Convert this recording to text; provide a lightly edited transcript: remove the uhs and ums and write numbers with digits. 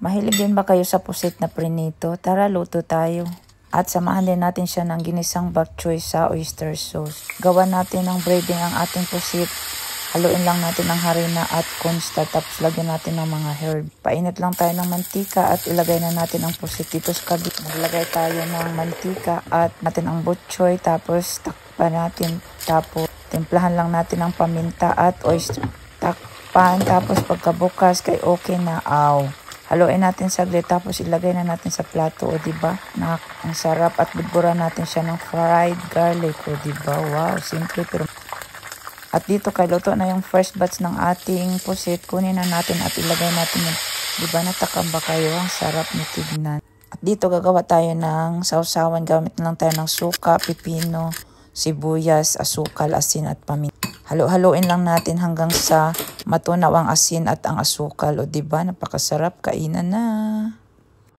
Mahilig din ba kayo sa pusit na prinito? Tara, luto tayo. At samahan din natin siya ng ginisang bok choy sa oyster sauce. Gawa natin ng breading ang ating pusit. Haluin lang natin ang harina at cornstarch, tapos lagyan natin ng mga herb. Painit lang tayo ng mantika at ilagay na natin ang pusit dito sa kabit. Maglagay tayo ng mantika at natin ang bok choy, tapos takpan natin. Tapos timplahan lang natin ang paminta at oyster. Takpan, tapos pagkabukas kay okay na. Haluin natin saglit, tapos ilagay na natin sa plato, o diba? Ang sarap, at budburan natin siya ng fried garlic, o diba? Wow, simple pero... At dito kay luto na yung first batch ng ating pusit. Kunin na natin at ilagay natin yung, diba natakam ba kayo? Ang sarap ni tignan. At dito gagawa tayo ng sausawan. Gamit lang tayo ng suka, pipino, sibuyas, asukal, asin at paminta. Halo-haloin lang natin hanggang sa matunaw ang asin at ang asukal. O diba napakasarap, kainan na.